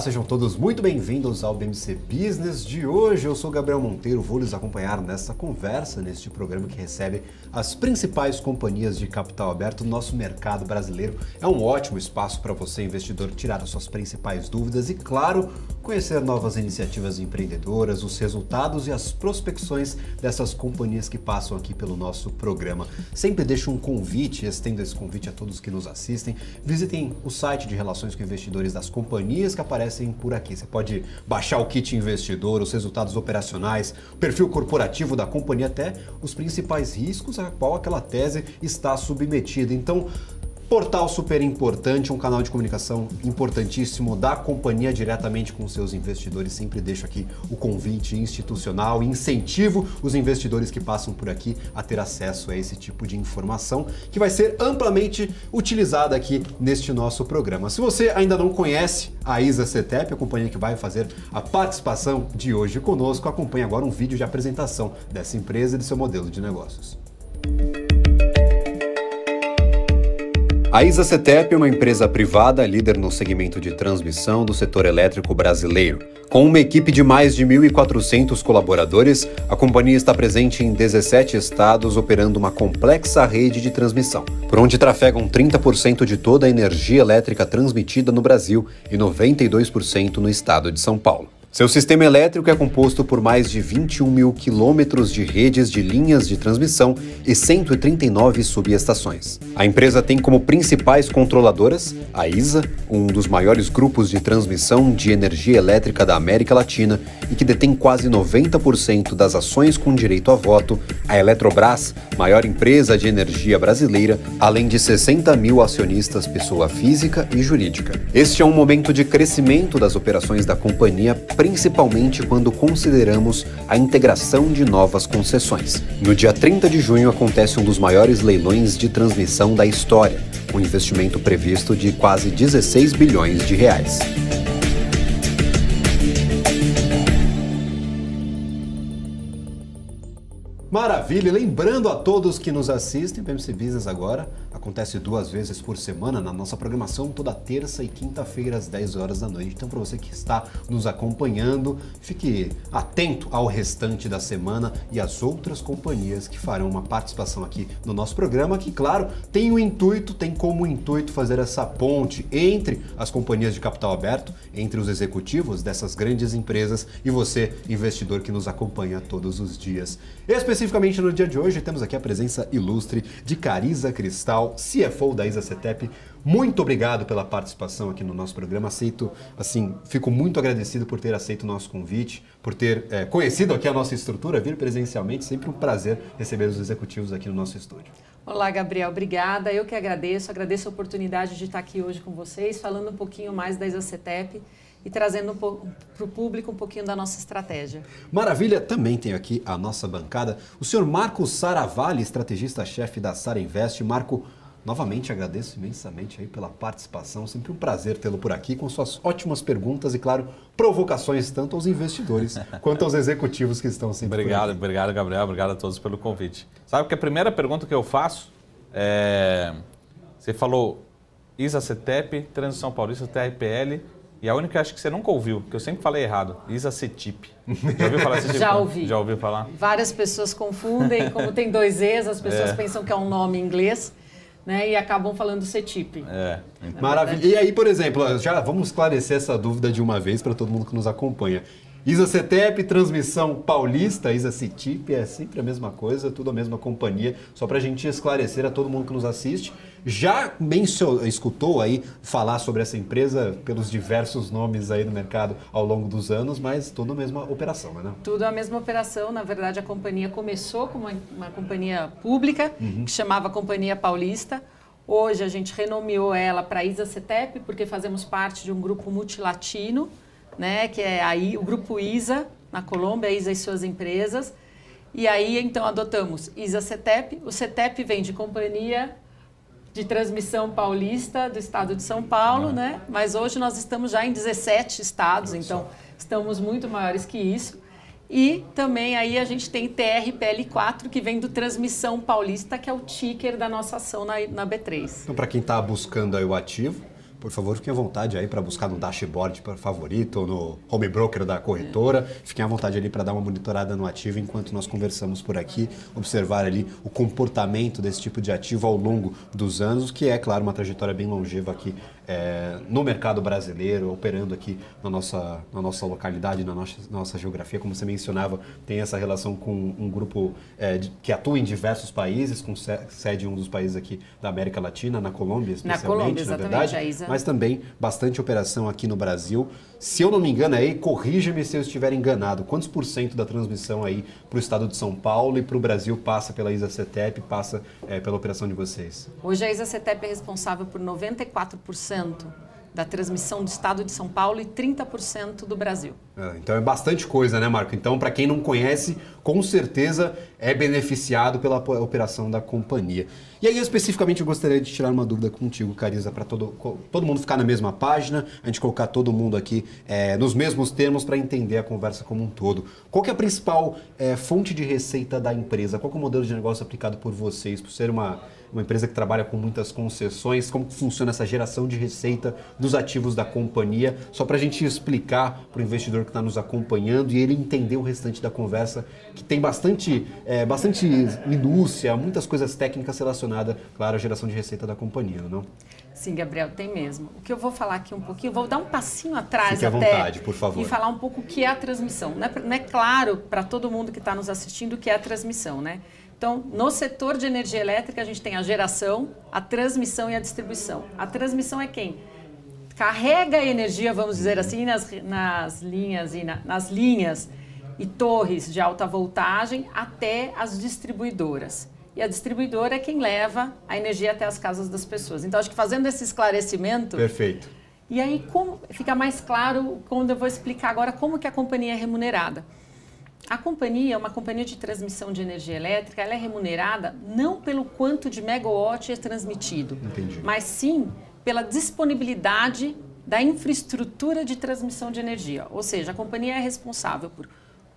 sejam todos muito bem-vindos ao BMC Business de hoje. Eu sou Gabriel Monteiro, vou lhes acompanhar nessa conversa, neste programa que recebe as principais companhias de capital aberto do nosso mercado brasileiro. É um ótimo espaço para você, investidor, tirar as suas principais dúvidas e, claro, conhecer novas iniciativas empreendedoras, os resultados e as prospecções dessas companhias que passam aqui pelo nosso programa. Sempre deixo um convite, estendo esse convite a todos que nos assistem. Visitem o site de relações com investidores das companhias que aparecem por aqui. Você pode baixar o kit investidor, os resultados operacionais, o perfil corporativo da companhia, até os principais riscos a qual aquela tese está submetida. Então, portal super importante, um canal de comunicação importantíssimo da companhia diretamente com seus investidores. Sempre deixo aqui o convite institucional e incentivo os investidores que passam por aqui a ter acesso a esse tipo de informação que vai ser amplamente utilizada aqui neste nosso programa. Se você ainda não conhece a ISA-CTEP, a companhia que vai fazer a participação de hoje conosco, acompanhe agora um vídeo de apresentação dessa empresa e do seu modelo de negócios. A ISA-CTEP é uma empresa privada líder no segmento de transmissão do setor elétrico brasileiro. Com uma equipe de mais de 1.400 colaboradores, a companhia está presente em 17 estados, operando uma complexa rede de transmissão, por onde trafegam 30% de toda a energia elétrica transmitida no Brasil e 92% no estado de São Paulo. Seu sistema elétrico é composto por mais de 21 mil quilômetros de redes de linhas de transmissão e 139 subestações. A empresa tem como principais controladoras a ISA, um dos maiores grupos de transmissão de energia elétrica da América Latina e que detém quase 90% das ações com direito a voto, a Eletrobras, maior empresa de energia brasileira, além de 60 mil acionistas pessoa física e jurídica. Este é um momento de crescimento das operações da companhia, principalmente quando consideramos a integração de novas concessões. No dia 30 de junho acontece um dos maiores leilões de transmissão da história, um investimento previsto de quase 16 bilhões de reais. Maravilha! E lembrando a todos que nos assistem, o BMC Business agora acontece 2 vezes por semana na nossa programação, toda terça e quinta-feira às 10 horas da noite. Então, para você que está nos acompanhando, fique atento ao restante da semana e às outras companhias que farão uma participação aqui no nosso programa, que, claro, tem como intuito fazer essa ponte entre as companhias de capital aberto, entre os executivos dessas grandes empresas e você, investidor que nos acompanha todos os dias. Especificamente no dia de hoje, temos aqui a presença ilustre de Cariza Cristal, CFO da ISA-CTEP. Muito obrigado pela participação aqui no nosso programa. Fico muito agradecido por ter aceito o nosso convite, por ter conhecido aqui a nossa estrutura, vir presencialmente. Sempre um prazer receber os executivos aqui no nosso estúdio. Olá, Gabriel. Obrigada. Eu que agradeço a oportunidade de estar aqui hoje com vocês, falando um pouquinho mais da ISA-CTEP e trazendo para o público um pouquinho da nossa estratégia. Maravilha! Também tenho aqui a nossa bancada, o senhor Marco Saravalli, estrategista-chefe da Sara Invest. Marco, novamente agradeço imensamente aí pela participação, sempre um prazer tê-lo por aqui com suas ótimas perguntas e, claro, provocações tanto aos investidores quanto aos executivos que estão sempre por aqui. Obrigado, Gabriel, obrigado a todos pelo convite. Sabe que a primeira pergunta que eu faço é... Você falou ISA-CTEP, Transição Paulista, TRPL... E a única que acho que você nunca ouviu, que eu sempre falei errado, ISA-CTIP. Já ouviu falar CTIP? Já ouvi. Já ouviu falar? Várias pessoas confundem, como tem 2 E's, as pessoas pensam que é um nome em inglês, né, e acabam falando CTIP. Maravilha. E aí, por exemplo, já vamos esclarecer essa dúvida de uma vez para todo mundo que nos acompanha. ISA-CTEP, Transmissão Paulista, ISA-CTIP, é sempre a mesma coisa, tudo a mesma companhia, só para a gente esclarecer a todo mundo que nos assiste. Já escutou aí falar sobre essa empresa pelos diversos nomes aí no mercado ao longo dos anos, mas tudo a mesma operação, né? Tudo a mesma operação. Na verdade, a companhia começou como uma companhia pública, que chamava Companhia Paulista. Hoje a gente renomeou ela para ISA-CTEP, porque fazemos parte de um grupo multilatino, né, que é aí o Grupo ISA, na Colômbia, ISA e suas empresas. E aí, então, adotamos ISA-CTEP. O CTEP vem de Companhia de Transmissão Paulista do estado de São Paulo, né? Mas hoje nós estamos já em 17 estados, então estamos muito maiores que isso. E também aí a gente tem TRPL4, que vem do Transmissão Paulista, que é o ticker da nossa ação na B3. Então, para quem está buscando aí o ativo, Por favor, fiquem à vontade aí para buscar no dashboard favorito ou no home broker da corretora. Fiquem à vontade ali para dar uma monitorada no ativo enquanto nós conversamos por aqui, observar ali o comportamento desse tipo de ativo ao longo dos anos, que é, claro, uma trajetória bem longeva aqui no mercado brasileiro, operando aqui na nossa localidade, na nossa geografia. Como você mencionava, tem essa relação com um grupo que atua em diversos países, com sede em um dos países aqui da América Latina, na Colômbia especialmente, na Colômbia, exatamente, na verdade, a Isa. mas também bastante operação aqui no Brasil. Se eu não me engano aí, corrija-me se eu estiver enganado, quantos % da transmissão aí para o estado de São Paulo e para o Brasil passa pela ISA-CETEP, passa pela operação de vocês? Hoje a ISA-CETEP é responsável por 94% da transmissão do estado de São Paulo e 30% do Brasil. Então é bastante coisa, né, Marco? Então, para quem não conhece, com certeza é beneficiado pela operação da companhia. E aí, especificamente, eu gostaria de tirar uma dúvida contigo, Cariza, para todo mundo ficar na mesma página, a gente colocar todo mundo aqui nos mesmos termos para entender a conversa como um todo. Qual que é a principal fonte de receita da empresa? Qual que é o modelo de negócio aplicado por vocês? Por ser uma empresa que trabalha com muitas concessões, como que funciona essa geração de receita dos ativos da companhia? Só para a gente explicar para o investidor que está nos acompanhando e ele entender o restante da conversa, que tem bastante minúcia, muitas coisas técnicas relacionadas, claro, à geração de receita da companhia, não? Sim, Gabriel, tem mesmo. O que eu vou falar aqui um pouquinho, vou dar um passinho atrás Fique à vontade, por favor. E falar um pouco o que é a transmissão. Não é claro para todo mundo que está nos assistindo o que é a transmissão, né? Então, no setor de energia elétrica, a gente tem a geração, a transmissão e a distribuição. A transmissão é quem carrega a energia, vamos dizer assim, nas linhas e torres de alta voltagem até as distribuidoras. E a distribuidora é quem leva a energia até as casas das pessoas. Então, acho que fazendo esse esclarecimento... Perfeito. E aí, como fica mais claro quando eu vou explicar agora como que a companhia é remunerada. A companhia, uma companhia de transmissão de energia elétrica, ela é remunerada não pelo quanto de megawatt é transmitido, mas sim pela disponibilidade da infraestrutura de transmissão de energia. Ou seja, a companhia é responsável por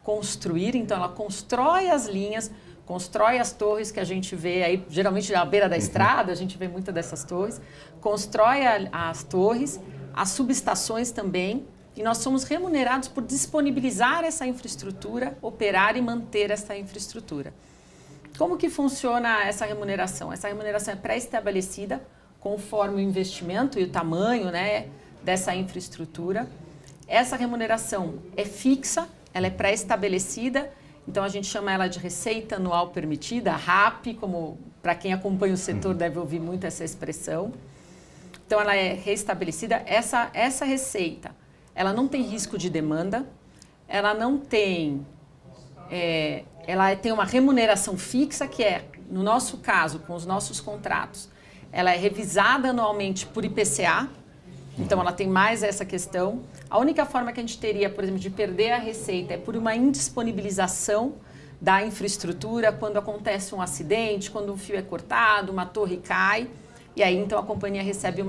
construir, então ela constrói as linhas, constrói as torres que a gente vê aí, geralmente à beira da estrada, a gente vê muitas dessas torres, constrói as torres, as subestações também, e nós somos remunerados por disponibilizar essa infraestrutura, operar e manter essa infraestrutura. Como que funciona essa remuneração? Essa remuneração é pré-estabelecida conforme o investimento e o tamanho, né, dessa infraestrutura. Essa remuneração é fixa, ela é pré-estabelecida, então a gente chama ela de receita anual permitida, RAP, como para quem acompanha o setor deve ouvir muito essa expressão. Então ela é reestabelecida. Essa receita, ela não tem risco de demanda, ela não tem... ela tem uma remuneração fixa, que é, no nosso caso, com os nossos contratos, ela é revisada anualmente por IPCA, então ela tem mais essa questão. A única forma que a gente teria, por exemplo, de perder a receita é por uma indisponibilização da infraestrutura, quando acontece um acidente, quando um fio é cortado, uma torre cai, e aí então a companhia recebe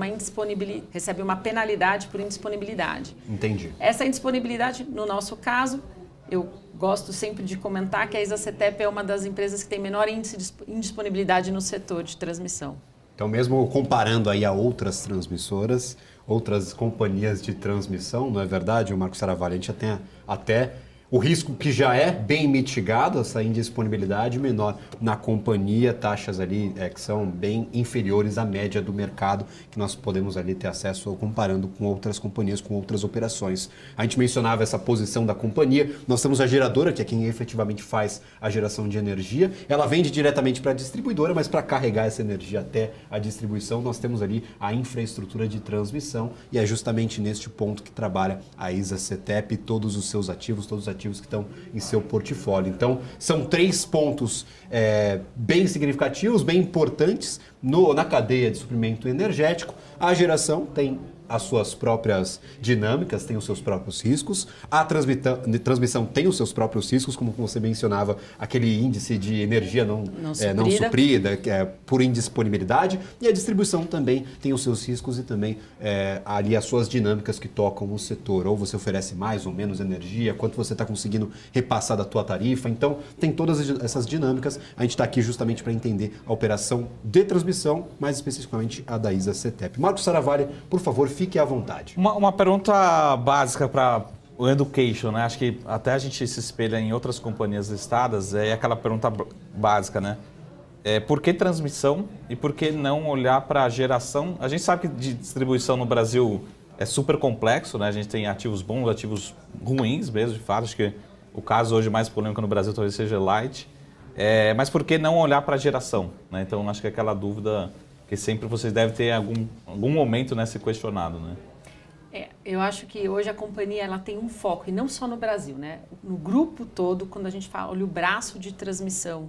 uma penalidade por indisponibilidade. Entendi. Essa indisponibilidade, no nosso caso, eu gosto sempre de comentar que a ISA-CETEP é uma das empresas que tem menor índice de indisponibilidade no setor de transmissão. Então, mesmo comparando aí a outras transmissoras, outras companhias de transmissão, não é verdade, o Marco Saravalli? A gente já tem até o risco que já é bem mitigado, essa indisponibilidade menor na companhia, taxas ali que são bem inferiores à média do mercado, que nós podemos ali ter acesso comparando com outras companhias, com outras operações. A gente mencionava essa posição da companhia, nós temos a geradora, que é quem efetivamente faz a geração de energia, ela vende diretamente para a distribuidora, mas para carregar essa energia até a distribuição, nós temos ali a infraestrutura de transmissão, e é justamente neste ponto que trabalha a ISA-CETEP e todos os seus ativos, todos os ativos que estão em seu portfólio. Então, são 3 pontos bem significativos, bem importantes na cadeia de suprimento energético. A geração tem as suas próprias dinâmicas, tem os seus próprios riscos. A transmissão tem os seus próprios riscos, como você mencionava, aquele índice de energia não suprida, que é por indisponibilidade. E a distribuição também tem os seus riscos e também ali as suas dinâmicas que tocam o setor. Ou você oferece mais ou menos energia, quanto você está conseguindo repassar da tua tarifa. Então, tem todas essas dinâmicas. A gente está aqui justamente para entender a operação de transmissão, mais especificamente a da ISA-CETEP. Marcos Saravari, por favor, fique à vontade. Uma pergunta básica para o education, né? Acho que até a gente se espelha em outras companhias listadas, é aquela pergunta básica, né? Por que transmissão e por que não olhar para a geração? A gente sabe que de distribuição no Brasil é super complexo, né? A gente tem ativos bons, ativos ruins mesmo, de fato. Acho que o caso hoje mais polêmico no Brasil talvez seja Light. Mas por que não olhar para a geração, né? Então, acho que é aquela dúvida que sempre vocês devem ter em algum momento, né, se questionado, né? Eu acho que hoje a companhia ela tem um foco, e não só no Brasil, né? No grupo todo, quando a gente fala, olha o braço de transmissão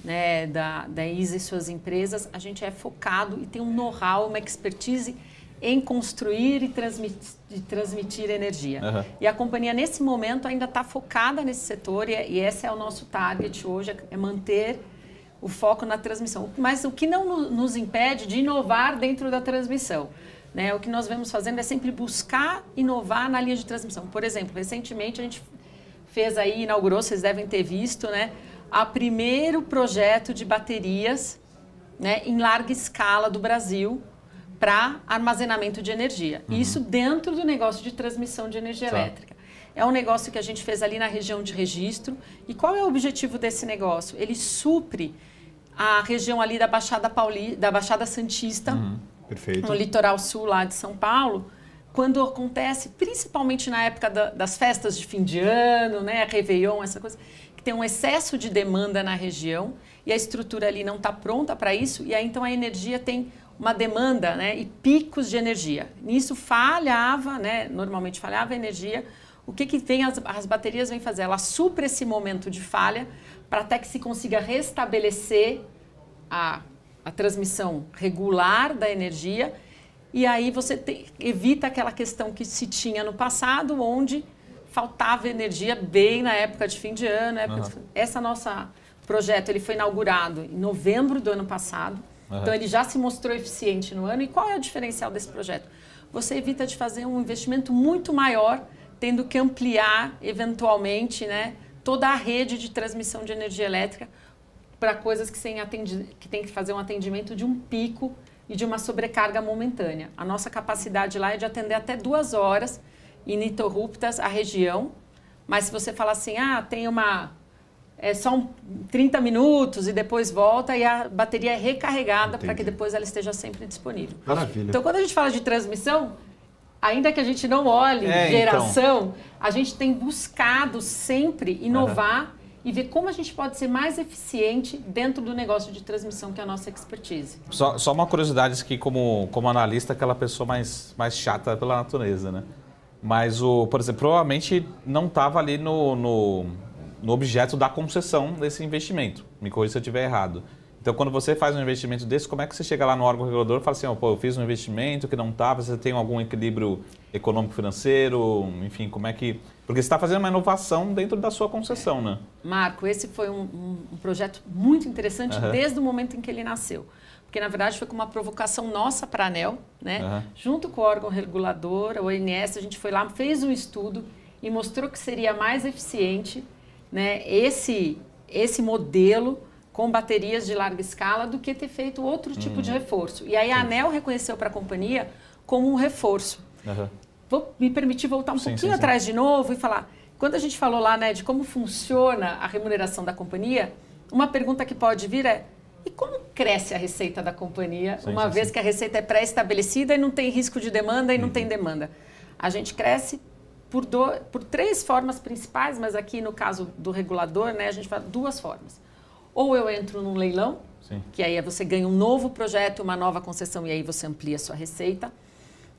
né, da ISA e suas empresas, a gente é focado e tem um know-how, uma expertise em construir e transmitir energia. E a companhia, nesse momento, ainda está focada nesse setor e esse é o nosso target hoje, é manter o foco na transmissão. Mas o que não nos impede de inovar dentro da transmissão. Né? O que nós vemos fazendo é sempre buscar inovar na linha de transmissão. Por exemplo, recentemente a gente fez aí, inaugurou, vocês devem ter visto, né, o primeiro projeto de baterias, né, em larga escala do Brasil para armazenamento de energia. Isso dentro do negócio de transmissão de energia elétrica. É um negócio que a gente fez ali na região de Registro. E qual é o objetivo desse negócio? Ele supre a região ali da Baixada Santista, Perfeito. No litoral sul lá de São Paulo, quando acontece, principalmente na época das festas de fim de ano, né, Réveillon, essa coisa, que tem um excesso de demanda na região e a estrutura ali não está pronta para isso, e aí então a energia tem uma demanda, né, e picos de energia. Nisso falhava, né, normalmente falhava a energia. O que vem as baterias vêm fazer? Ela supre esse momento de falha para até que se consiga restabelecer a transmissão regular da energia, e aí você evita aquela questão que se tinha no passado, onde faltava energia bem na época de fim de ano. Esse nosso projeto ele foi inaugurado em novembro do ano passado, então ele já se mostrou eficiente no ano. E qual é o diferencial desse projeto? Você evita de fazer um investimento muito maior, tendo que ampliar eventualmente, né, toda a rede de transmissão de energia elétrica para coisas que tem que fazer um atendimento de um pico e de uma sobrecarga momentânea. A nossa capacidade lá é de atender até 2 horas ininterruptas a região, mas se você falar assim, tem só 30 minutos e depois volta, e a bateria é recarregada para que depois ela esteja sempre disponível. Maravilha. Então, quando a gente fala de transmissão, ainda que a gente não olhe geração, a gente tem buscado sempre inovar e ver como a gente pode ser mais eficiente dentro do negócio de transmissão, que é a nossa expertise. Só uma curiosidade que, como analista, aquela pessoa mais chata pela natureza, né? Mas, por exemplo, provavelmente não estava ali no objeto da concessão desse investimento. Me corrija se eu estiver errado. Então, quando você faz um investimento desse, como é que você chega lá no órgão regulador e fala assim, eu fiz um investimento que não estava, você tem algum equilíbrio econômico-financeiro, enfim, como é que... Porque você está fazendo uma inovação dentro da sua concessão, né? Marco, esse foi um projeto muito interessante desde o momento em que ele nasceu. Porque, na verdade, foi com uma provocação nossa para a ANEEL, né? Junto com o órgão regulador, a ONS, a gente foi lá, fez um estudo e mostrou que seria mais eficiente, né, esse modelo com baterias de larga escala do que ter feito outro tipo de reforço. E aí a ANEEL reconheceu para a companhia como um reforço. Vou me permitir voltar um pouquinho atrás de novo e falar, quando a gente falou lá, né, de como funciona a remuneração da companhia, uma pergunta que pode vir é, e como cresce a receita da companhia, uma vez que a receita é pré-estabelecida e não tem risco de demanda e não tem demanda? A gente cresce por 3 formas principais, mas aqui no caso do regulador, né, a gente fala 2 formas. Ou eu entro num leilão, que aí você ganha um novo projeto, uma nova concessão, e aí você amplia a sua receita.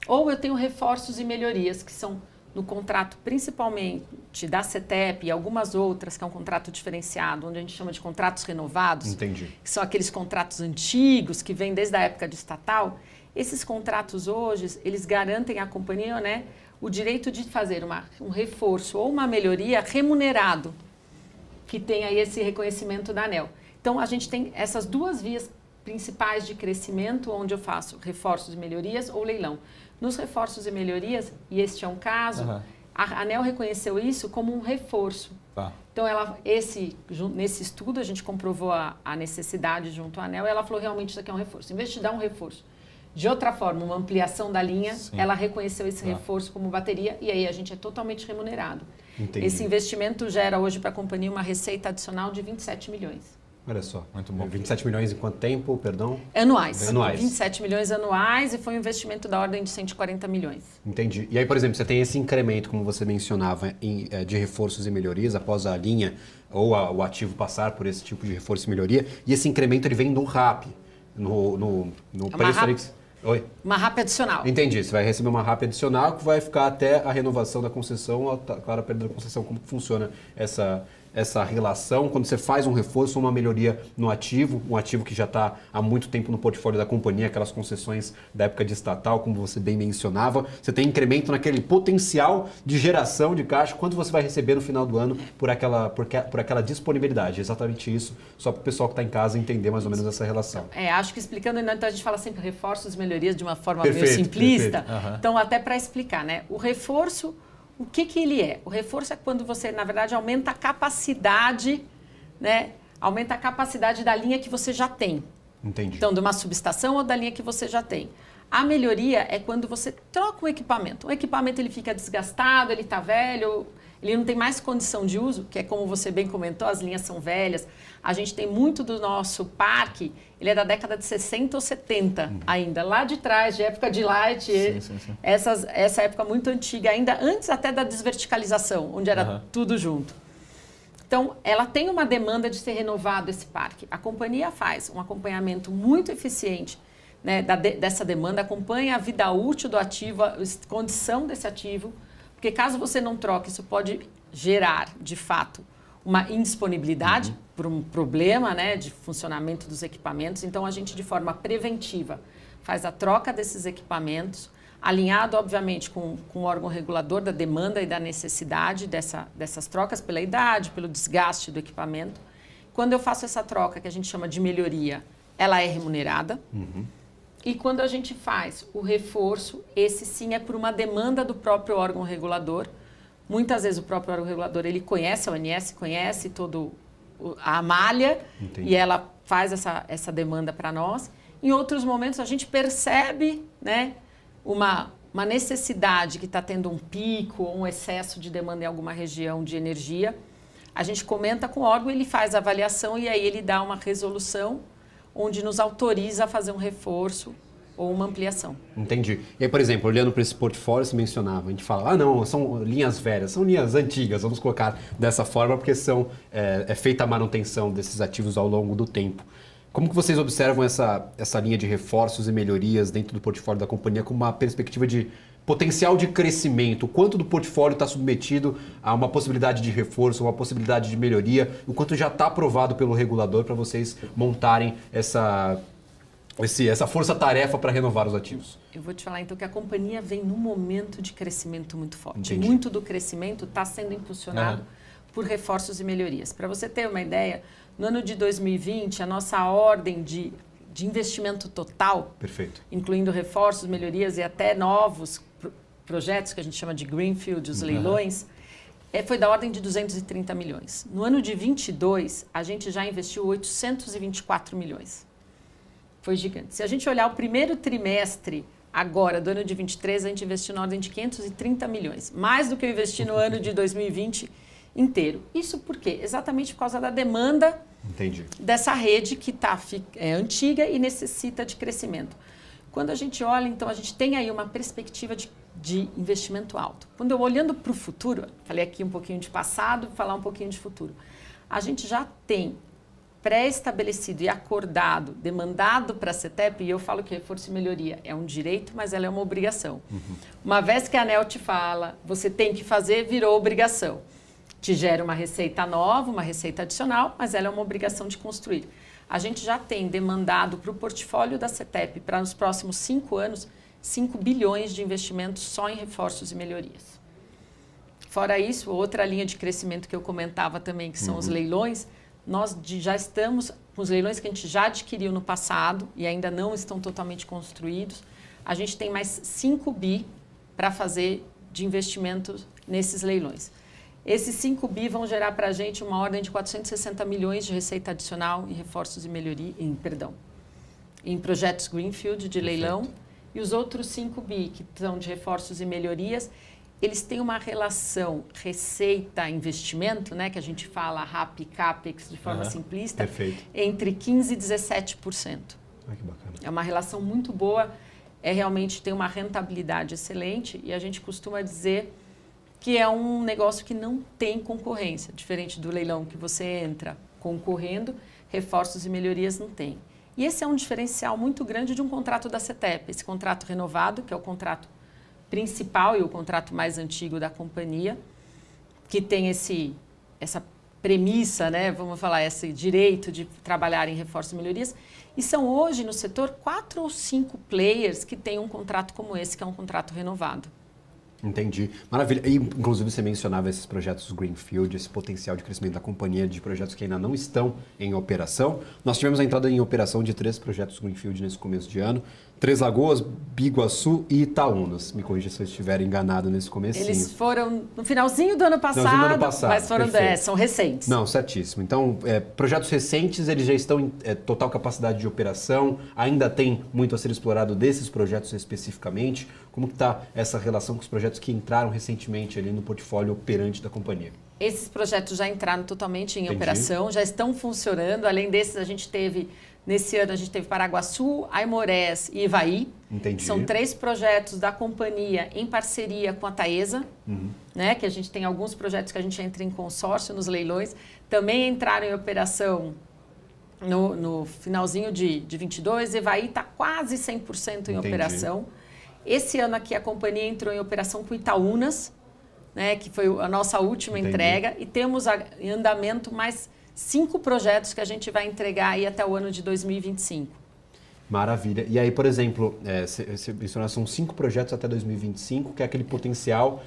Ou eu tenho reforços e melhorias, que são no contrato principalmente da CETEP e algumas outras, que é um contrato diferenciado, onde a gente chama de contratos renovados. Entendi. Que são aqueles contratos antigos, que vêm desde a época de estatal. Esses contratos hoje, eles garantem à companhia, né, o direito de fazer um reforço ou uma melhoria remunerado, que tem aí esse reconhecimento da ANEEL. Então, a gente tem essas duas vias principais de crescimento, onde eu faço reforços e melhorias ou leilão. Nos reforços e melhorias, e este é um caso, a ANEEL reconheceu isso como um reforço. Tá. Então, nesse estudo, a gente comprovou a necessidade junto à ANEEL e ela falou, realmente, isso aqui é um reforço. Em vez de dar um reforço de outra forma, uma ampliação da linha, sim, ela reconheceu esse reforço como bateria e aí a gente é totalmente remunerado. Entendi. Esse investimento gera hoje para a companhia uma receita adicional de 27 milhões. Olha só. Muito bom. 27 milhões em quanto tempo, perdão? Anuais. Anuais. 27 milhões anuais e foi um investimento da ordem de 140 milhões. Entendi. E aí, por exemplo, você tem esse incremento, como você mencionava, de reforços e melhorias após a linha ou o ativo passar por esse tipo de reforço e melhoria, e esse incremento ele vem no RAP, no preço... Oi? Uma RAP adicional. Entendi. Você vai receber uma RAP adicional que vai ficar até a renovação da concessão, claro, a perda da concessão. Como que funciona essa relação quando você faz um reforço ou uma melhoria no ativo, um ativo que já está há muito tempo no portfólio da companhia, aquelas concessões da época de estatal, como você bem mencionava, você tem incremento naquele potencial de geração de caixa, quanto você vai receber no final do ano por aquela disponibilidade. Exatamente isso, só para o pessoal que está em casa entender mais ou menos essa relação. Acho que explicando, então a gente fala sempre reforços e melhorias de uma forma meio simplista. Perfeito. Então, até para explicar, né? O reforço... O que ele é? O reforço é quando você, na verdade, aumenta a capacidade, né? Aumenta a capacidade da linha que você já tem. Entendi. Então, de uma subestação ou da linha que você já tem. A melhoria é quando você troca o equipamento. O equipamento ele fica desgastado, ele está velho, ele não tem mais condição de uso, que é como você bem comentou, as linhas são velhas. A gente tem muito do nosso parque, ele é da década de 60 ou 70 ainda, lá de trás, de época de Light, sim. Essa época muito antiga, ainda antes até da desverticalização, onde era tudo junto. Então, ela tem uma demanda de ser renovado esse parque. A companhia faz um acompanhamento muito eficiente, né, dessa demanda, acompanha a vida útil do ativo, a condição desse ativo, porque caso você não troque, isso pode gerar, de fato, uma indisponibilidade por um problema, né, de funcionamento dos equipamentos. Então, a gente, de forma preventiva, faz a troca desses equipamentos, alinhado, obviamente, com o órgão regulador da demanda e da necessidade dessas trocas pela idade, pelo desgaste do equipamento. Quando eu faço essa troca, que a gente chama de melhoria, ela é remunerada. E quando a gente faz o reforço, esse sim é por uma demanda do próprio órgão regulador. Muitas vezes o próprio órgão regulador, ele conhece, a ONS conhece toda a malha. Entendi. E ela faz essa demanda para nós. Em outros momentos a gente percebe, né, uma necessidade que está tendo um pico ou um excesso de demanda em alguma região de energia. A gente comenta com o órgão, ele faz a avaliação e aí ele dá uma resolução onde nos autoriza a fazer um reforço ou uma ampliação. Entendi. E aí, por exemplo, olhando para esse portfólio, você mencionava, a gente fala, não, são linhas velhas, são linhas antigas, vamos colocar dessa forma, porque é feita a manutenção desses ativos ao longo do tempo. Como que vocês observam essa linha de reforços e melhorias dentro do portfólio da companhia com uma perspectiva de potencial de crescimento? O quanto do portfólio está submetido a uma possibilidade de reforço, uma possibilidade de melhoria? O quanto já está aprovado pelo regulador para vocês montarem essa força-tarefa para renovar os ativos? Eu vou te falar então que a companhia vem num momento de crescimento muito forte. Entendi. Muito do crescimento está sendo impulsionado por reforços e melhorias. Para você ter uma ideia, no ano de 2020, a nossa ordem de investimento total, perfeito, incluindo reforços, melhorias e até novos projetos que a gente chama de greenfield, os leilões, foi da ordem de 230 milhões. No ano de 22, a gente já investiu 824 milhões. Foi gigante. Se a gente olhar o primeiro trimestre agora, do ano de 23, a gente investiu na ordem de 530 milhões. Mais do que eu investi no ano de 2020 inteiro. Isso por quê? Exatamente por causa da demanda dessa rede que é antiga e necessita de crescimento. Quando a gente olha, então, a gente tem aí uma perspectiva de investimento alto. Quando eu olhando para o futuro, falei aqui um pouquinho de passado, vou falar um pouquinho de futuro. A gente já tem pré-estabelecido e acordado, demandado para a CETEP, e eu falo que reforço e melhoria é um direito, mas ela é uma obrigação. Uma vez que a ANEEL te fala, você tem que fazer, virou obrigação. Te gera uma receita nova, uma receita adicional, mas ela é uma obrigação de construir. A gente já tem demandado para o portfólio da CETEP, para os próximos 5 anos, 5 bilhões de investimentos só em reforços e melhorias. Fora isso, outra linha de crescimento que eu comentava também, que são os leilões, nós já estamos com os leilões que a gente já adquiriu no passado e ainda não estão totalmente construídos. A gente tem mais 5 bi para fazer de investimentos nesses leilões. Esses 5 bi vão gerar para a gente uma ordem de 460 milhões de receita adicional em reforços e melhoria, em projetos Greenfield de leilão. E os outros 5 bi, que são de reforços e melhorias, eles têm uma relação receita-investimento, né, que a gente fala RAP e CAPEX de forma simplista, entre 15% e 17%. Ah, que bacana. É uma relação muito boa, realmente tem uma rentabilidade excelente e a gente costuma dizer que é um negócio que não tem concorrência, diferente do leilão que você entra concorrendo, reforços e melhorias não tem. E esse é um diferencial muito grande de um contrato da CETEP, esse contrato renovado, que é o contrato principal e o contrato mais antigo da companhia, que tem essa premissa, né, vamos falar, esse direito de trabalhar em reforços e melhorias. E são hoje no setor 4 ou 5 players que têm um contrato como esse, que é um contrato renovado. Entendi. Maravilha. E, inclusive, você mencionava esses projetos Greenfield, esse potencial de crescimento da companhia, de projetos que ainda não estão em operação. Nós tivemos a entrada em operação de 3 projetos Greenfield nesse começo de ano. Três Lagoas, Biguaçu e Itaúnas. Me corrija se eu estiver enganado nesse comecinho. Eles foram no finalzinho do ano passado, mas foram são recentes. Não, certíssimo. Então, projetos recentes, eles já estão em total capacidade de operação, ainda tem muito a ser explorado desses projetos especificamente. Como está essa relação com os projetos que entraram recentemente ali no portfólio operante da companhia? Esses projetos já entraram totalmente em operação, já estão funcionando. Além desses, nesse ano a gente teve Paraguaçu, Aimorés e Ivaí. Entendi. São 3 projetos da companhia em parceria com a Taesa, né? Que a gente tem alguns projetos que a gente entra em consórcio nos leilões. Também entraram em operação no finalzinho de 22. Ivaí está quase 100% em operação. Esse ano aqui a companhia entrou em operação com Itaúnas, né? Que foi a nossa última entrega. E temos em andamento mais 5 projetos que a gente vai entregar aí até o ano de 2025. Maravilha. E aí, por exemplo, são 5 projetos até 2025, que é aquele potencial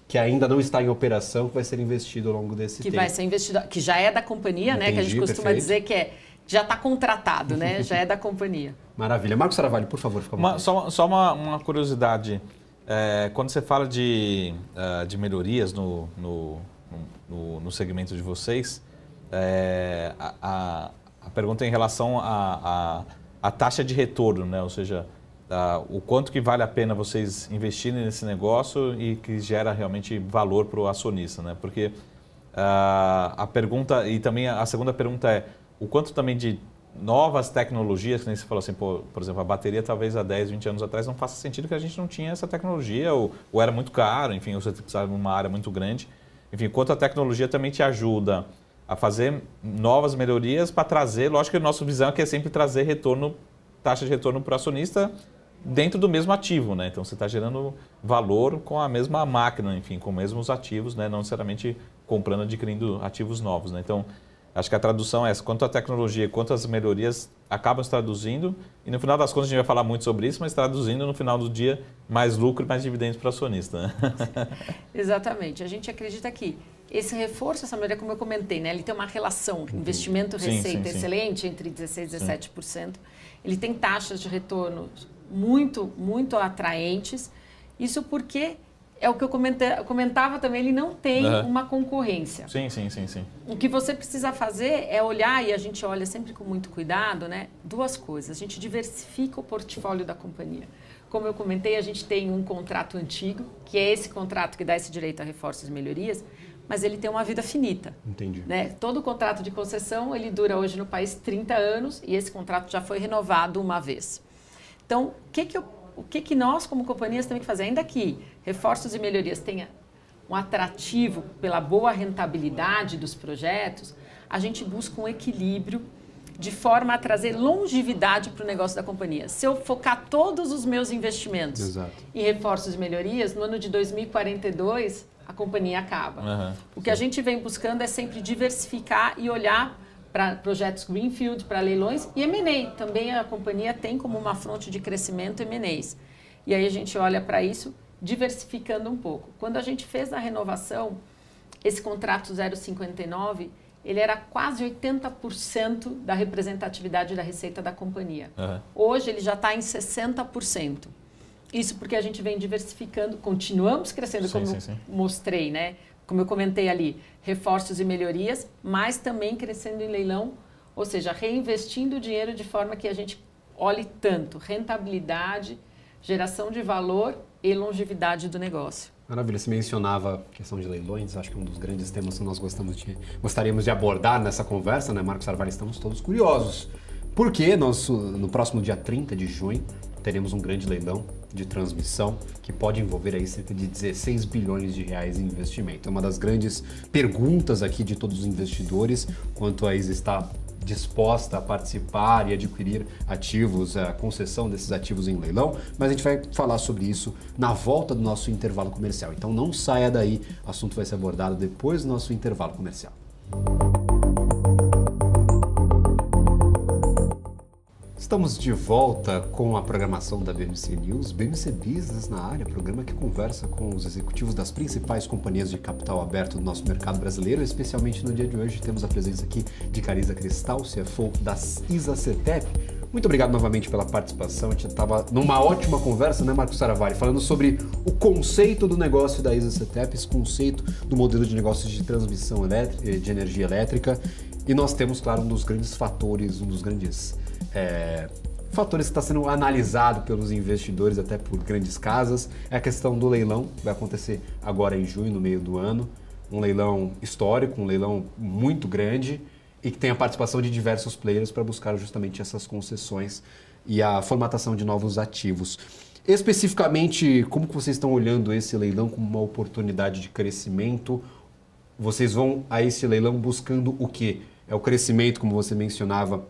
que ainda não está em operação, que vai ser investido ao longo desse tempo. Que vai ser investido, que já é da companhia, né? Que a gente costuma dizer que já está contratado, né? Já é da companhia. Maravilha. Marcos Saravalho, por favor, fica à vontade. Só uma curiosidade. Quando você fala de melhorias no segmento de vocês, a pergunta é em relação à taxa de retorno, né? Ou seja, o quanto que vale a pena vocês investirem nesse negócio e que gera realmente valor para o acionista, né? Porque a pergunta, e também a segunda pergunta é, o quanto também de novas tecnologias, que nem você falou assim, por exemplo, a bateria talvez há 10, 20 anos atrás não faça sentido que a gente não tinha essa tecnologia, ou era muito caro, enfim, ou você precisava de uma área muito grande. Enfim, quanto a tecnologia também te ajuda a fazer novas melhorias para trazer, lógico que a nossa visão é que é sempre trazer taxa de retorno para o acionista dentro do mesmo ativo, né? Então você está gerando valor com a mesma máquina, enfim, com os mesmos ativos, né? Não necessariamente comprando, adquirindo ativos novos, né? Então, acho que a tradução é essa, quanto a tecnologia, quanto as melhorias acabam se traduzindo, e no final das contas a gente vai falar muito sobre isso, mas traduzindo no final do dia mais lucro e mais dividendos para o acionista, né? Exatamente. A gente acredita que esse reforço, essa melhoria, como eu comentei, né? Ele tem uma relação investimento-receita excelente, entre 16% e 17%. Ele tem taxas de retorno muito, muito atraentes. Isso porque é o que eu comentava também, ele não tem uma concorrência. Sim. O que você precisa fazer é olhar, e a gente olha sempre com muito cuidado, né? 2 coisas. A gente diversifica o portfólio da companhia. Como eu comentei, a gente tem um contrato antigo, que é esse contrato que dá esse direito a reforços e melhorias, mas ele tem uma vida finita. Entendi. Né? Todo contrato de concessão, ele dura hoje no país 30 anos e esse contrato já foi renovado uma vez. Então, o que nós, como companhias, temos que fazer? Ainda que reforços e melhorias tenham um atrativo pela boa rentabilidade dos projetos, a gente busca um equilíbrio de forma a trazer longevidade para o negócio da companhia. Se eu focar todos os meus investimentos em reforços e melhorias, no ano de 2042, a companhia acaba. O que a gente vem buscando é sempre diversificar e olhar para projetos Greenfield, para leilões e M&A. Também a companhia tem como uma fonte de crescimento M&As. E aí a gente olha para isso diversificando um pouco. Quando a gente fez a renovação, esse contrato 0,59, ele era quase 80% da representatividade da receita da companhia. Hoje ele já está em 60%. Isso porque a gente vem diversificando, continuamos crescendo, como eu mostrei, né? Como eu comentei ali, reforços e melhorias, mas também crescendo em leilão, ou seja, reinvestindo o dinheiro de forma que a gente olhe tanto rentabilidade, geração de valor e longevidade do negócio. Maravilha, você mencionava a questão de leilões, acho que é um dos grandes temas que nós gostaríamos de abordar nessa conversa, né, Marcos Sarvari? Estamos todos curiosos, porque nós, no próximo dia 30 de junho, teremos um grande leilão de transmissão que pode envolver aí cerca de 16 bilhões de reais em investimento. É uma das grandes perguntas aqui de todos os investidores, quanto a ISA está disposta a participar e adquirir ativos, a concessão desses ativos em leilão, mas a gente vai falar sobre isso na volta do nosso intervalo comercial. Então não saia daí, o assunto vai ser abordado depois do nosso intervalo comercial. Estamos de volta com a programação da BMC News, BMC Business na área, programa que conversa com os executivos das principais companhias de capital aberto do nosso mercado brasileiro. Especialmente no dia de hoje temos a presença aqui de Carisa Cristal, CFO da ISA-CETEP. Muito obrigado novamente pela participação. A gente estava numa ótima conversa, né, Marcos Sarvari, falando sobre o conceito do negócio da ISA-CETEP, esse conceito do modelo de negócios de transmissão de energia elétrica. E nós temos, claro, um dos grandes fatores, fatores que está sendo analisado pelos investidores, até por grandes casas, é a questão do leilão, que vai acontecer agora em junho, no meio do ano. Um leilão histórico, um leilão muito grande e que tem a participação de diversos players para buscar justamente essas concessões e a formatação de novos ativos. Especificamente, como que vocês estão olhando esse leilão como uma oportunidade de crescimento? Vocês vão a esse leilão buscando o quê? É o crescimento, como você mencionava,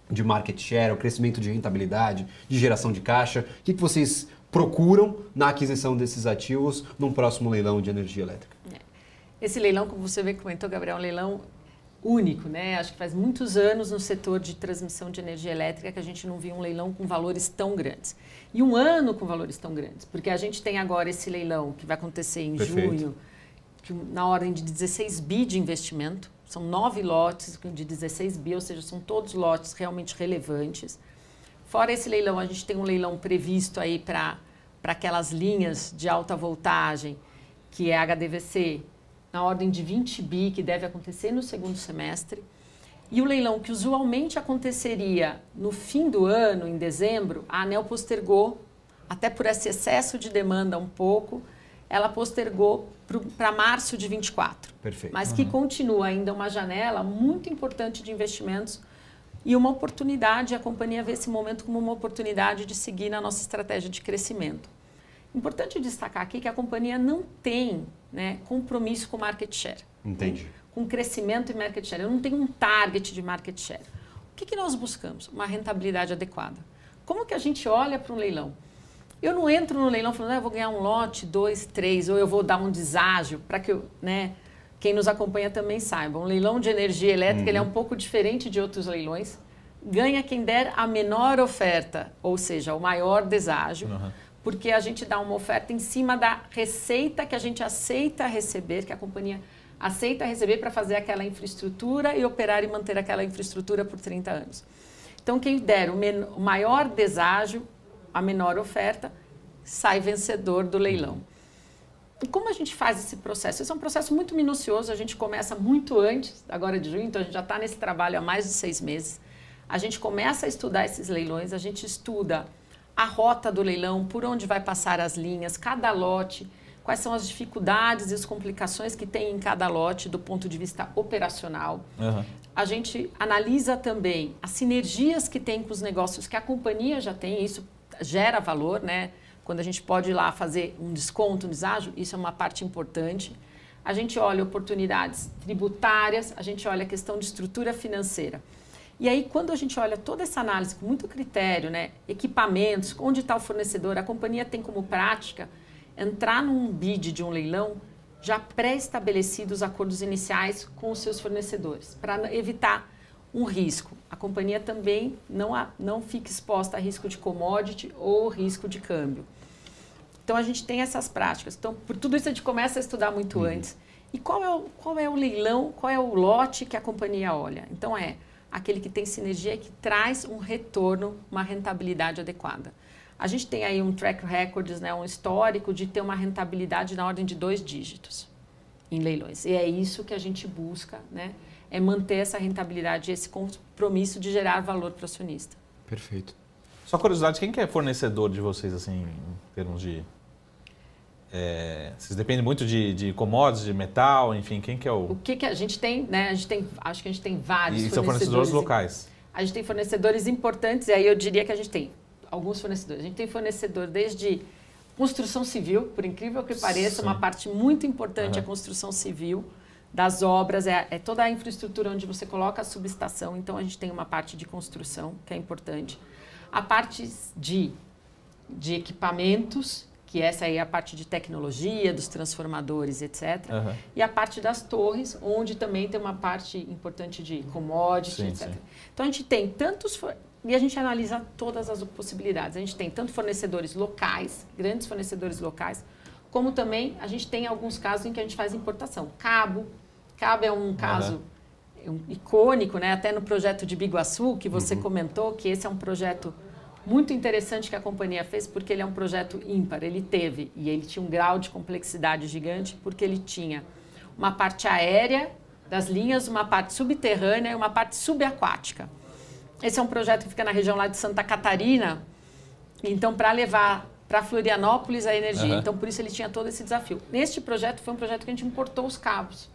de market share, o crescimento de rentabilidade, de geração de caixa? O que vocês procuram na aquisição desses ativos num próximo leilão de energia elétrica? Esse leilão, como você bem comentou, Gabriel, é um leilão único, né? Acho que faz muitos anos no setor de transmissão de energia elétrica que a gente não via um leilão com valores tão grandes. E um ano com valores tão grandes, porque a gente tem agora esse leilão que vai acontecer em junho, na ordem de 16 bi de investimento. São 9 lotes de 16 bi, ou seja, são todos lotes realmente relevantes. Fora esse leilão, a gente tem um leilão previsto aí para aquelas linhas de alta voltagem, que é HDVC, na ordem de 20 bi, que deve acontecer no segundo semestre. E o leilão que usualmente aconteceria no fim do ano, em dezembro, a ANEEL postergou, até por esse excesso de demanda um pouco, ela postergou para março de 24. Perfeito. Mas que continua ainda uma janela muito importante de investimentos e uma oportunidade, a companhia vê esse momento como uma oportunidade de seguir na nossa estratégia de crescimento. Importante destacar aqui que a companhia não tem, né, compromisso com market share. Entendi. Com crescimento e market share. Eu não tenho um target de market share. O que nós buscamos? Uma rentabilidade adequada. Como que a gente olha para um leilão? Eu não entro no leilão falando, eu vou ganhar um lote, 2, 3, ou eu vou dar um deságio, para que quem nos acompanha também saiba. Um leilão de energia elétrica ele é um pouco diferente de outros leilões. Ganha quem der a menor oferta, ou seja, o maior deságio, porque a gente dá uma oferta em cima da receita que a gente aceita receber, que a companhia aceita receber para fazer aquela infraestrutura e operar e manter aquela infraestrutura por 30 anos. Então, quem der o maior deságio, a menor oferta, sai vencedor do leilão. E como a gente faz esse processo? Esse é um processo muito minucioso, a gente começa muito antes, agora de junho, então a gente já está nesse trabalho há mais de 6 meses. A gente começa a estudar esses leilões, a gente estuda a rota do leilão, por onde vai passar as linhas, cada lote, quais são as dificuldades e as complicações que tem em cada lote do ponto de vista operacional. A gente analisa também as sinergias que tem com os negócios que a companhia já tem, isso gera valor, né? Quando a gente pode ir lá fazer um desconto, um deságio, isso é uma parte importante. A gente olha oportunidades tributárias, a gente olha a questão de estrutura financeira. E aí, quando a gente olha toda essa análise com muito critério, né? Equipamentos, onde está o fornecedor, a companhia tem como prática entrar num bid de um leilão já pré-estabelecidos acordos iniciais com os seus fornecedores, para evitar um risco. A companhia também não fica exposta a risco de commodity ou risco de câmbio. Então, a gente tem essas práticas. Então, por tudo isso, a gente começa a estudar muito antes. E qual é o leilão, qual é o lote que a companhia olha? Então, é aquele que tem sinergia e que traz um retorno, uma rentabilidade adequada. A gente tem aí um track record, né, um histórico de ter uma rentabilidade na ordem de 2 dígitos em leilões. E é isso que a gente busca, né? É manter essa rentabilidade, esse compromisso de gerar valor para o acionista. Perfeito. Só curiosidade, quem que é fornecedor de vocês, assim, em termos de... vocês dependem muito de commodities, de metal, enfim, quem que é o... O que a gente tem, né? Acho que a gente tem vários fornecedores. E são fornecedores locais? A gente tem fornecedores importantes, e aí eu diria que a gente tem alguns fornecedores. A gente tem fornecedor desde construção civil, por incrível que pareça, Sim. uma parte muito importante é a construção civil das obras, é toda a infraestrutura onde você coloca a subestação. Então, a gente tem uma parte de construção, que é importante. A parte de equipamentos, que essa aí é a parte de tecnologia, dos transformadores, etc. E a parte das torres, onde também tem uma parte importante de commodity, etc. Sim. Então, a gente tem tantos... E a gente analisa todas as possibilidades. A gente tem tanto fornecedores locais, grandes fornecedores locais, como também a gente tem alguns casos em que a gente faz importação. Cabo é um caso icônico, né? Até no projeto de Biguaçu, que você comentou, que esse é um projeto muito interessante que a companhia fez, porque ele é um projeto ímpar. Ele tinha um grau de complexidade gigante, porque ele tinha uma parte aérea das linhas, uma parte subterrânea e uma parte subaquática. Esse é um projeto que fica na região lá de Santa Catarina, então para levar para Florianópolis a energia. Então por isso ele tinha todo esse desafio. Neste projeto foi um projeto que a gente importou os cabos.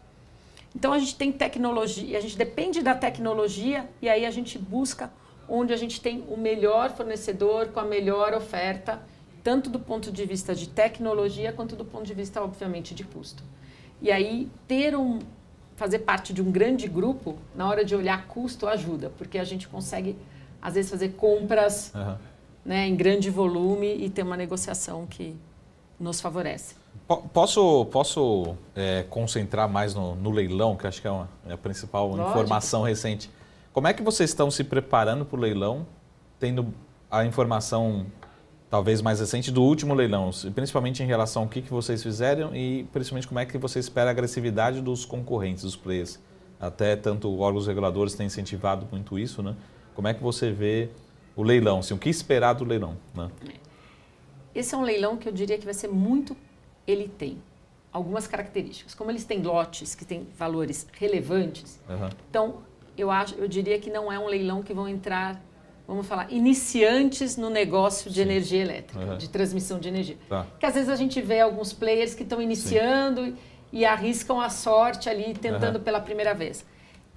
Então a gente tem tecnologia, a gente depende da tecnologia e aí a gente busca onde a gente tem o melhor fornecedor com a melhor oferta, tanto do ponto de vista de tecnologia quanto do ponto de vista, obviamente, de custo. E aí fazer parte de um grande grupo, na hora de olhar custo, ajuda, porque a gente consegue, às vezes, fazer compras né, em grande volume e ter uma negociação que nos favorece. Posso concentrar mais no leilão, que acho que é a principal informação recente. Como é que vocês estão se preparando para o leilão, tendo a informação talvez mais recente do último leilão, principalmente em relação ao que vocês fizeram e principalmente como é que você espera a agressividade dos concorrentes, dos players? Até tanto órgãos reguladores têm incentivado muito isso, né? Como é que você vê o leilão? Assim, o que esperar do leilão? Né? Esse é um leilão que eu diria que vai ser muito... Ele tem algumas características. Como eles têm lotes que têm valores relevantes, então eu diria que não é um leilão que vão entrar, vamos falar, iniciantes no negócio de energia elétrica, de transmissão de energia. Porque às vezes a gente vê alguns players que estão iniciando e arriscam a sorte ali, tentando pela primeira vez.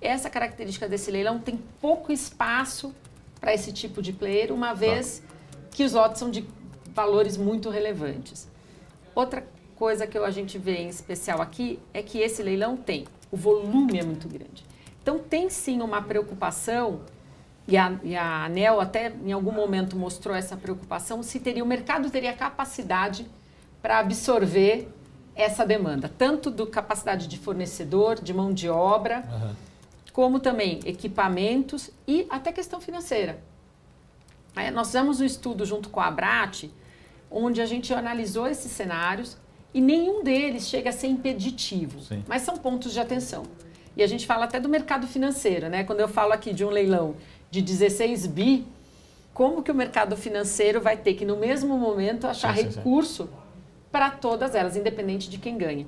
Essa característica desse leilão tem pouco espaço para esse tipo de player, uma vez que os lotes são de valores muito relevantes. Outra coisa que a gente vê em especial aqui é que esse leilão o volume é muito grande. Então tem sim uma preocupação, e a ANEEL até em algum momento mostrou essa preocupação, se o mercado teria capacidade para absorver essa demanda, tanto da capacidade de fornecedor, de mão de obra, como também equipamentos e até questão financeira. Nós fizemos um estudo junto com a Abrat, onde a gente analisou esses cenários e nenhum deles chega a ser impeditivo, mas são pontos de atenção. E a gente fala até do mercado financeiro, né? Quando eu falo aqui de um leilão de 16 bi, como que o mercado financeiro vai ter que, no mesmo momento, achar recurso para todas elas, independente de quem ganha.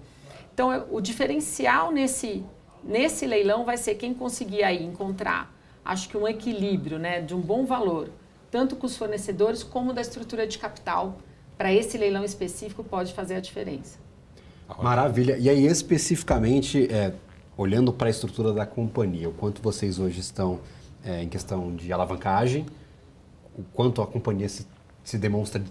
Então, o diferencial nesse leilão vai ser quem conseguir aí encontrar, acho que um equilíbrio, né, de um bom valor, tanto com os fornecedores como da estrutura de capital, para esse leilão específico pode fazer a diferença. Maravilha. E aí, especificamente, olhando para a estrutura da companhia, o quanto vocês hoje estão em questão de alavancagem, o quanto a companhia se demonstra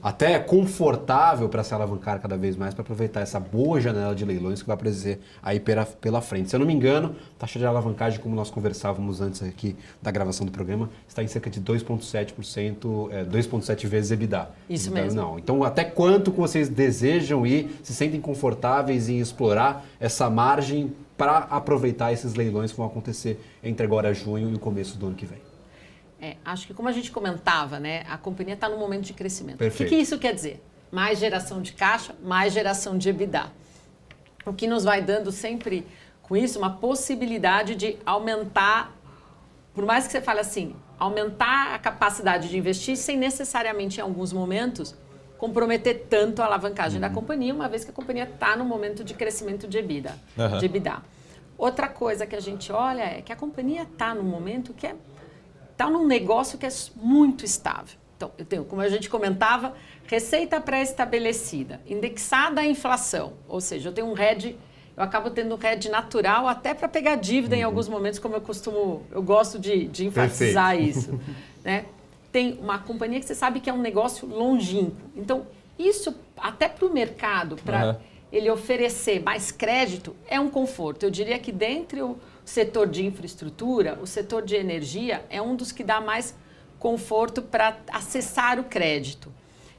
até confortável para se alavancar cada vez mais, para aproveitar essa boa janela de leilões que vai aparecer aí pela frente. Se eu não me engano, a taxa de alavancagem, como nós conversávamos antes aqui da gravação do programa, está em cerca de 2,7%, 2,7 vezes EBITDA. Isso então, mesmo. Então, até quanto vocês desejam e se sentem confortáveis em explorar essa margem para aproveitar esses leilões que vão acontecer entre agora junho e o começo do ano que vem? Acho que como a gente comentava, né, a companhia está num momento de crescimento. Perfeito. O que isso quer dizer? Mais geração de caixa, mais geração de EBITDA. O que nos vai dando sempre com isso uma possibilidade de aumentar, por mais que você fale assim, aumentar a capacidade de investir sem necessariamente em alguns momentos comprometer tanto a alavancagem da companhia, uma vez que a companhia está no momento de crescimento de EBITDA. Uhum. De EBITDA. Outra coisa que a gente olha é que a companhia está num momento que está num negócio que é muito estável. Então, eu tenho, como a gente comentava, receita pré-estabelecida, indexada à inflação, ou seja, eu tenho um hedge, eu acabo tendo um hedge natural até para pegar dívida em alguns momentos, como eu gosto de enfatizar isso, né? Tem uma companhia que você sabe que é um negócio longínquo. Então, isso até para o mercado, para ele oferecer mais crédito, é um conforto. Eu diria que dentre o setor de infraestrutura, o setor de energia é um dos que dá mais conforto para acessar o crédito.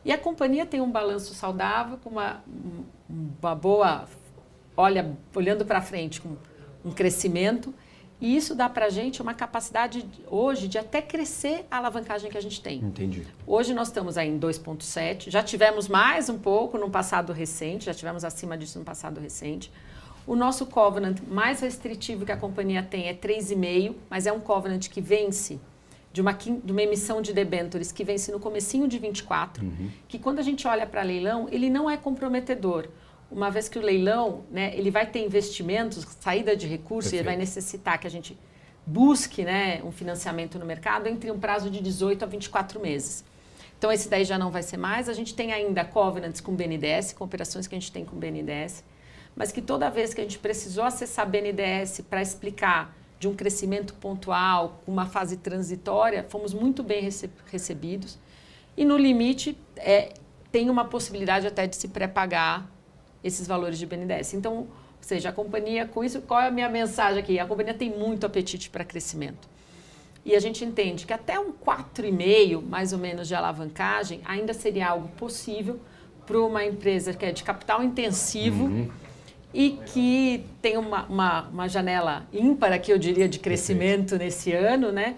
E a companhia tem um balanço saudável, com uma boa, olhando para frente, com um crescimento. E isso dá para a gente uma capacidade hoje de até crescer a alavancagem que a gente tem. Entendi. Hoje nós estamos aí em 2,7, já tivemos mais um pouco no passado recente, já tivemos acima disso no passado recente. O nosso covenant mais restritivo que a companhia tem é 3,5, mas é um covenant que vence de uma emissão de debêntures que vence no comecinho de 24, que quando a gente olha para leilão, ele não é comprometedor. Uma vez que o leilão, né, ele vai ter investimentos, saída de recursos, e ele vai necessitar que a gente busque, né, um financiamento no mercado entre um prazo de 18 a 24 meses. Então, esse daí já não vai ser mais. A gente tem ainda covenants com BNDES, com operações que a gente tem com BNDES, mas que toda vez que a gente precisou acessar BNDES para explicar de um crescimento pontual, com uma fase transitória, fomos muito bem recebidos. E, no limite, tem uma possibilidade até de se pré-pagar esses valores de BNDES. Então, ou seja, a companhia, com isso, qual é a minha mensagem aqui? A companhia tem muito apetite para crescimento. E a gente entende que até um 4,5, mais ou menos, de alavancagem, ainda seria algo possível para uma empresa que é de capital intensivo e que tem uma janela ímpar, que eu diria, de crescimento nesse ano, né?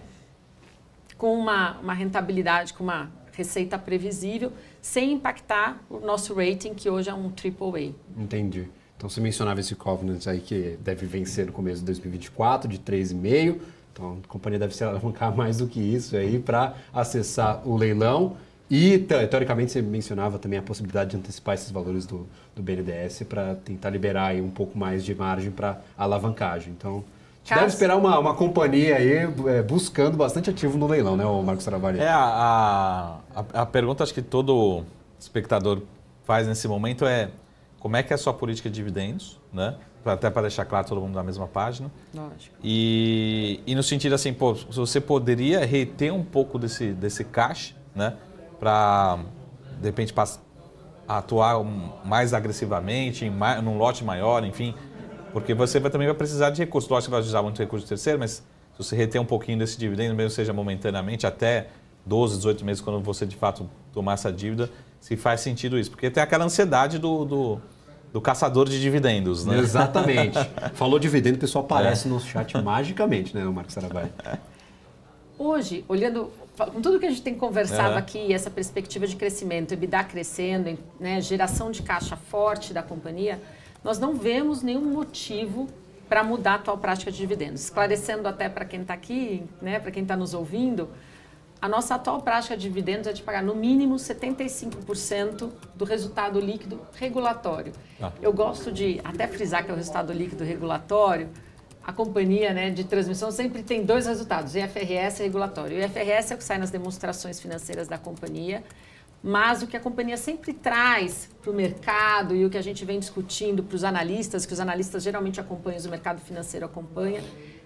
Com uma rentabilidade, com uma receita previsível, sem impactar o nosso rating, que hoje é um AAA. Entendi. Então, você mencionava esse covenant aí que deve vencer no começo de 2024, de 3,5. Então, a companhia deve se alavancar mais do que isso aí para acessar o leilão. E, teoricamente, você mencionava também a possibilidade de antecipar esses valores do BNDES para tentar liberar aí um pouco mais de margem para alavancagem. Então, a gente deve esperar uma companhia aí buscando bastante ativo no leilão, né, o Marcos Travalli? A pergunta acho que todo espectador faz nesse momento é como é que é a sua política de dividendos, né? Até para deixar claro todo mundo na mesma página. Lógico. E no sentido assim, pô, você poderia reter um pouco desse caixa, né? Para, de repente, atuar mais agressivamente, num lote maior, enfim. Porque você também vai precisar de recursos. Lógico que vai usar muito recurso terceiro, mas se você reter um pouquinho desse dividendo, mesmo seja momentaneamente, até 12, 18 meses, quando você de fato tomar essa dívida, se faz sentido isso. Porque tem aquela ansiedade do caçador de dividendos, né? Exatamente. Falou dividendo, o pessoal aparece no chat magicamente, né, Marcos Travalli? Hoje, olhando, com tudo que a gente tem conversado aqui, essa perspectiva de crescimento, EBITDA crescendo, né, geração de caixa forte da companhia, nós não vemos nenhum motivo para mudar a atual prática de dividendos. Esclarecendo até para quem está aqui, né, para quem está nos ouvindo, a nossa atual prática de dividendos é de pagar no mínimo 75% do resultado líquido regulatório. Eu gosto de até frisar que é o resultado líquido regulatório. A companhia, né, de transmissão sempre tem dois resultados, IFRS e regulatório. O IFRS é o que sai nas demonstrações financeiras da companhia, mas o que a companhia sempre traz para o mercado e o que a gente vem discutindo para os analistas, que os analistas geralmente acompanham, o mercado financeiro acompanha,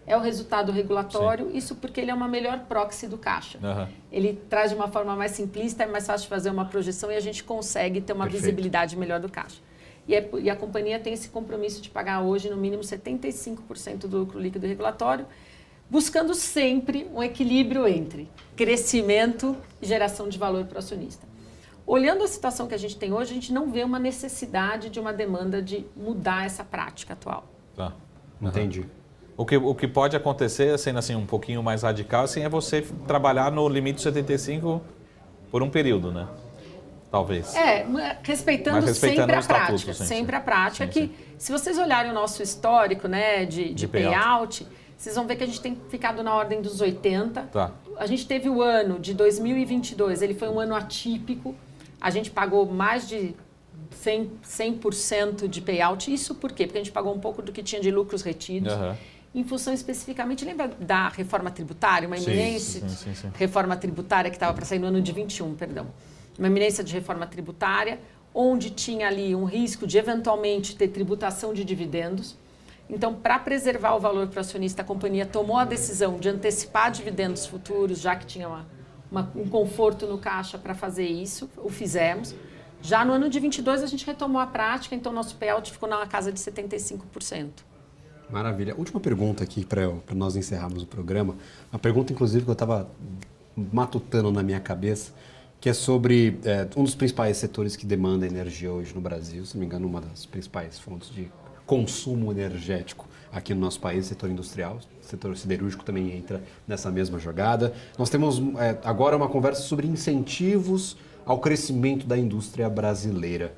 é o resultado regulatório. Sim. Isso porque ele é uma melhor proxy do caixa. Ele traz de uma forma mais simplista, é mais fácil de fazer uma projeção e a gente consegue ter uma visibilidade melhor do caixa. E a companhia tem esse compromisso de pagar hoje no mínimo 75% do lucro líquido regulatório, buscando sempre um equilíbrio entre crescimento e geração de valor para o acionista. Olhando a situação que a gente tem hoje, a gente não vê uma necessidade de uma demanda de mudar essa prática atual. Entendi. O que pode acontecer, sendo assim um pouquinho mais radical, assim, é você trabalhar no limite 75 por um período, né? Talvez. Respeitando sempre a prática. Sim, sempre a prática. Se vocês olharem o nosso histórico, né, de payout, vocês vão ver que a gente tem ficado na ordem dos 80. Tá. A gente teve o ano de 2022, ele foi um ano atípico. A gente pagou mais de 100% de payout. Isso por quê? Porque a gente pagou um pouco do que tinha de lucros retidos. Em função especificamente, lembra da reforma tributária? Uma iminência reforma tributária que estava para sair no ano de 21, perdão. Uma iminência de reforma tributária, onde tinha ali um risco de eventualmente ter tributação de dividendos. Então, para preservar o valor para o acionista, a companhia tomou a decisão de antecipar dividendos futuros, já que tinha um conforto no caixa para fazer isso, o fizemos. Já no ano de 22, a gente retomou a prática, então nosso payout ficou na casa de 75%. Maravilha. Última pergunta aqui para nós encerrarmos o programa. Uma pergunta, inclusive, que eu estava matutando na minha cabeça, que é sobre um dos principais setores que demanda energia hoje no Brasil, se não me engano, uma das principais fontes de consumo energético aqui no nosso país, setor industrial. O setor siderúrgico também entra nessa mesma jogada. Nós temos agora uma conversa sobre incentivos ao crescimento da indústria brasileira.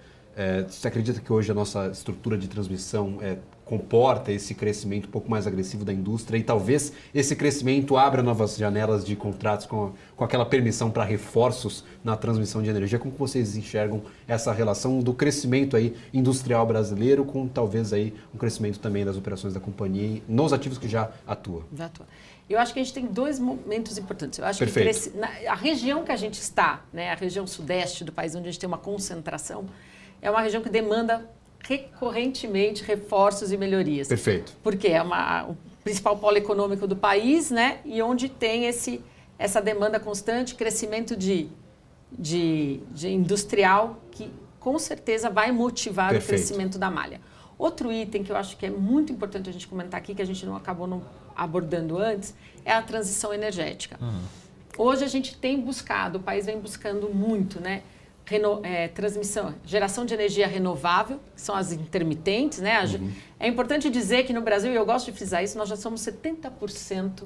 Você acredita que hoje a nossa estrutura de transmissão comporta esse crescimento um pouco mais agressivo da indústria e talvez esse crescimento abra novas janelas de contratos com aquela permissão para reforços na transmissão de energia? Como vocês enxergam essa relação do crescimento aí industrial brasileiro com talvez aí um crescimento também das operações da companhia nos ativos que já atua? Eu acho que a gente tem dois momentos importantes. Eu acho Perfeito. que a região que a gente está, né, a região sudeste do país, onde a gente tem uma concentração, é uma região que demanda recorrentemente reforços e melhorias. Perfeito. Porque é o principal polo econômico do país, né? E onde tem essa demanda constante, crescimento de industrial, que com certeza vai motivar Perfeito. o crescimento da malha. Outro item que eu acho que é muito importante a gente comentar aqui, que a gente não acabou abordando antes, é a transição energética. Hoje a gente tem buscado, o país vem buscando muito, né? Geração de energia renovável, que são as intermitentes, né? É importante dizer que no Brasil, e eu gosto de frisar isso, nós já somos 70%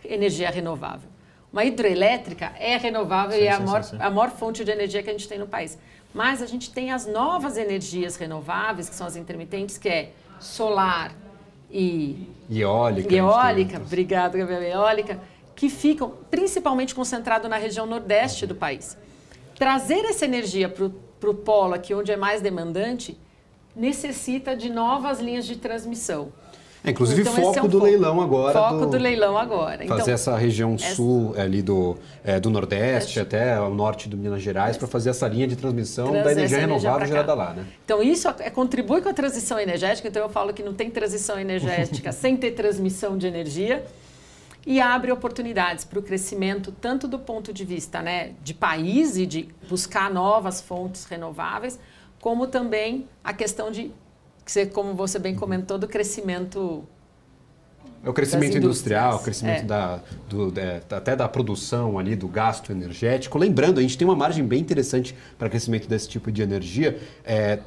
energia renovável. Uma hidroelétrica é renovável e é a maior fonte de energia que a gente tem no país. Mas a gente tem as novas energias renováveis, que são as intermitentes, que é solar e eólica, obrigado, Gabriel, eólica, que ficam principalmente concentradas na região nordeste do país. Trazer essa energia para o polo aqui, onde é mais demandante, necessita de novas linhas de transmissão. Inclusive então, foco do leilão agora. Foco do leilão agora. Fazer então, essa região sul ali do Nordeste até o norte do Minas Gerais para fazer essa linha de transmissão da energia renovável gerada lá, né? Então isso contribui com a transição energética. Então eu falo que não tem transição energética sem ter transmissão de energia. E abre oportunidades para o crescimento, tanto do ponto de vista, né, de país e de buscar novas fontes renováveis, como também a questão de, como você bem comentou, do crescimento. É o crescimento industrial, o crescimento até da produção ali, do gasto energético. Lembrando, a gente tem uma margem bem interessante para crescimento desse tipo de energia.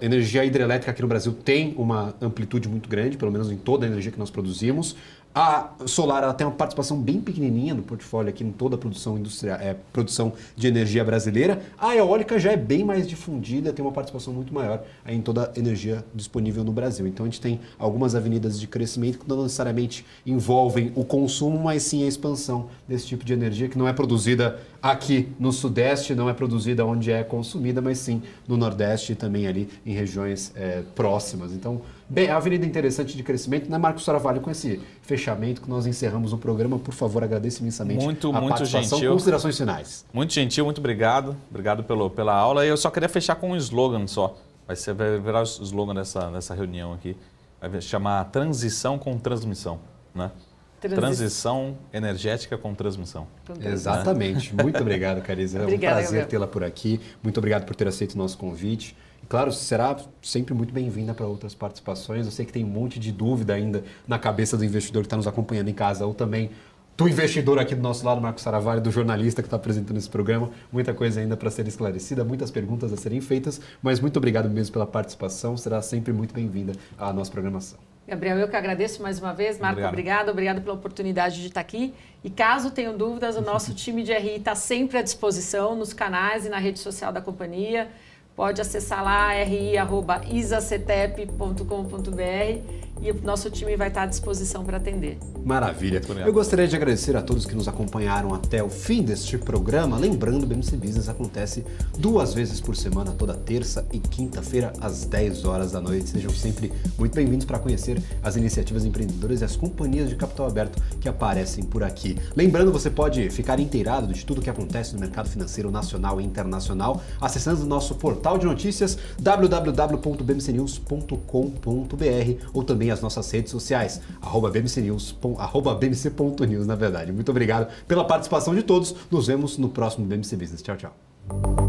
Energia hidrelétrica aqui no Brasil tem uma amplitude muito grande, pelo menos em toda a energia que nós produzimos. A solar ela tem uma participação bem pequenininha no portfólio aqui em toda a produção industrial, produção de energia brasileira. A eólica já é bem mais difundida, tem uma participação muito maior em toda a energia disponível no Brasil. Então a gente tem algumas avenidas de crescimento que não necessariamente envolvem o consumo, mas sim a expansão desse tipo de energia que não é produzida aqui no Sudeste, não é produzida onde é consumida, mas sim no Nordeste e também ali em regiões próximas. Então, bem, a avenida interessante de crescimento, né, Marcos Saravalho, com esse fechamento que nós encerramos o programa, por favor, agradeço imensamente a participação. Gentil. Considerações finais. Muito gentil, muito obrigado. Obrigado pela aula. E eu só queria fechar com um slogan só. Vai virar o slogan dessa reunião aqui. Vai chamar Transição com Transmissão, né? Transição energética com transmissão. Exatamente. Muito obrigado, Cariza. É um prazer tê-la por aqui. Muito obrigado por ter aceito o nosso convite. E, claro, será sempre muito bem-vinda para outras participações. Eu sei que tem um monte de dúvida ainda na cabeça do investidor que está nos acompanhando em casa, ou também do investidor aqui do nosso lado, Marcos Saravalho, do jornalista que está apresentando esse programa. Muita coisa ainda para ser esclarecida, muitas perguntas a serem feitas, mas muito obrigado mesmo pela participação. Será sempre muito bem-vinda à nossa programação. Gabriel, eu que agradeço mais uma vez. Marco, obrigado pela oportunidade de estar aqui. E caso tenham dúvidas, o nosso time de RI está sempre à disposição nos canais e na rede social da companhia. Pode acessar lá ri@isacetep.com.br e o nosso time vai estar à disposição para atender. Maravilha. Eu gostaria de agradecer a todos que nos acompanharam até o fim deste programa. Lembrando, o BMC Business acontece 2 vezes por semana, toda terça e quinta-feira, às 10 horas da noite. Sejam sempre muito bem-vindos para conhecer as iniciativas empreendedoras e as companhias de capital aberto que aparecem por aqui. Lembrando, você pode ficar inteirado de tudo o que acontece no mercado financeiro nacional e internacional acessando o nosso portal de notícias www.bmcnews.com.br ou também as nossas redes sociais, @bmc.news, na verdade. Muito obrigado pela participação de todos. Nos vemos no próximo BMC Business. Tchau, tchau.